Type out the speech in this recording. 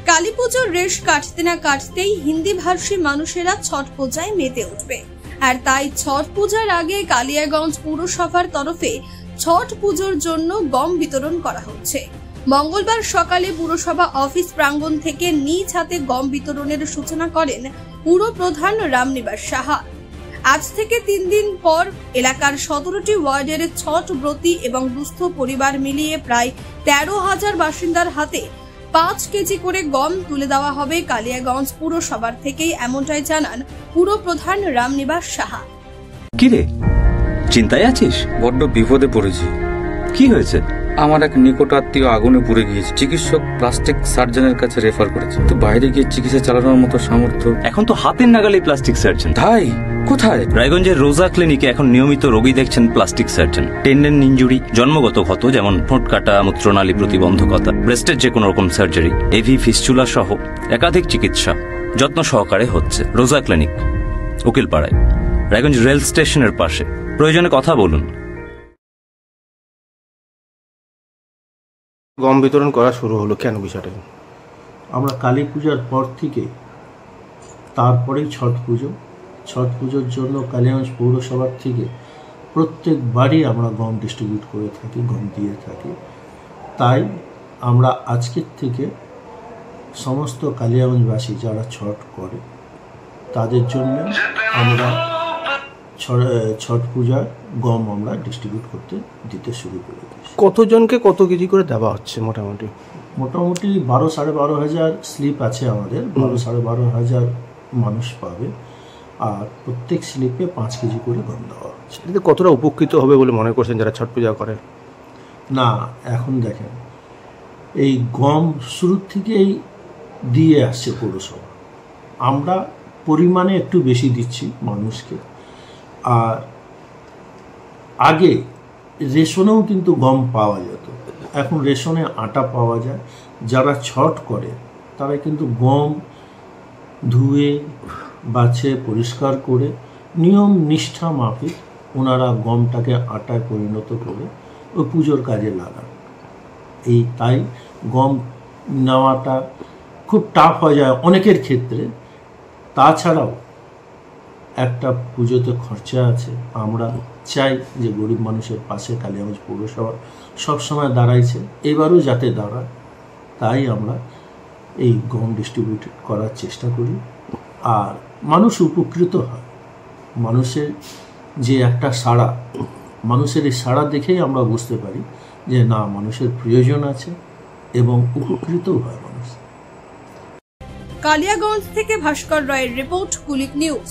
কালী পুজোর রেশ কাটতে না কাটতেই হিন্দি ভাষী মানুষেরা ছট পূজায় মেতে উঠবে। আর তাই ছট পূজার আগে কালিয়াগঞ্জ পুরসভার তরফে ছট পুজোর জন্য গম বিতরণ করা হচ্ছে। মঙ্গলবার সকালে পুরসভা অফিস প্রাঙ্গণ থেকে নিজ হাতে গম বিতরণের সূচনা করেন পুর প্রধান রামনিবাস সাহা। আজ থেকে 3 দিন পর এলাকার 17টি ওয়ার্ডের ছট ব্রতী এবং দুস্থ পরিবার মিলিয়ে প্রায় 13,000 বাসিন্দার হাতে 5 কেজি করে গম তুলে দেওয়া হবে কালিয়াগঞ্জ পুরসভার থেকেই, এমনটাই জানান পুর প্রধান রামনিবাস সাহা। কি রে, চিন্তায় আছিস? বড্ড বিপদে পড়েছি। কি হয়েছে? আমার এক নিকট আত্মীয় আগুনে পুড়ে গিয়েছে। চিকিৎসক প্লাস্টিক সার্জনের কাছে রেফার করেছে, তো বাইরে গিয়ে চিকিৎসা চালানোর মতো সামর্থ্য। এখন তো হাতের নাগালে প্লাস্টিক সার্জন। তাই কোথায়? রায়গঞ্জের রোজা ক্লিনিকে এখন নিয়মিত রোগী দেখছেন প্লাস্টিক সার্জন। টেন্ডেন ইনজুরি, জন্মগত ক্ষত যেমন ঠোঁট কাটা, মূত্রনালী প্রতিবন্ধকতা, ব্রেস্টের যে কোনো রকম সার্জারি, এভি ফিস্চুলা সহ একাধিক চিকিৎসা যত্ন সহকারে হচ্ছে রোজা ক্লিনিক, উকিলপাড়ায়, রায়গঞ্জ রেল স্টেশনের পাশে। প্রয়োজনে কথা বলুন। গম বিতরণ করা শুরু হলো কেন, বিষয়টা? আমরা কালী পূজার পর থেকে, তারপরেই ছট পুজো। ছট পুজোর জন্য কালিয়াগঞ্জ পৌরসভার থেকে প্রত্যেকবারই আমরা গম ডিস্ট্রিবিউট করে থাকি, গম দিয়ে থাকি। তাই আমরা আজকের থেকে সমস্ত কালিয়াগঞ্জবাসী যারা ছট করে তাদের জন্য আমরা ছট পূজার গম আমরা ডিস্ট্রিবিউট করতে দিতে শুরু করে দিয়েছি। কতজনকে কত কেজি করে দেওয়া হচ্ছে? মোটামুটি 12,000-12,500 স্লিপ আছে আমাদের, 12,500 মানুষ পাবে, আর প্রত্যেক স্লিপে 5 কেজি করে গম দেওয়া হচ্ছে। এতে কতটা উপকৃত হবে বলে মনে করছেন যারা ছট পূজা করেন? না, এখন দেখেন, এই গম শুরু থেকেই দিয়ে আসছে পৌরসভা। আমরা পরিমাণে একটু বেশি দিচ্ছি মানুষকে। আর আগে রেশনেও কিন্তু গম পাওয়া যেত, এখন রেশনে আটা পাওয়া যায়। যারা ছট করে তারা কিন্তু গম ধুয়ে বাছে পরিষ্কার করে নিয়ম নিষ্ঠা মাফিক ওনারা গমটাকে আটায় পরিণত করে ওই পুজোর কাজে লাগান। তাই গম নেওয়াটা খুব টাফ হয়ে যায় অনেকের ক্ষেত্রে। তাছাড়াও একটা পুজোতে খরচা আছে। আমরা চাই যে গরিব মানুষের পাশে কালিয়াগঞ্জ পৌরসভা সবসময় দাঁড়াইছে, এবারও যাতে দাঁড়ায়। তাই আমরা এই গম ডিস্ট্রিবিউট করার চেষ্টা করি, আর মানুষ উপকৃত হয়। মানুষের যে একটা সাড়া, মানুষের এই সাড়া দেখেই আমরা বুঝতে পারি যে না, মানুষের প্রয়োজন আছে এবং উপকৃতও হয় মানুষ। কালিয়াগঞ্জ থেকে ভাস্কর রায়ের রিপোর্ট, কুলিক নিউজ।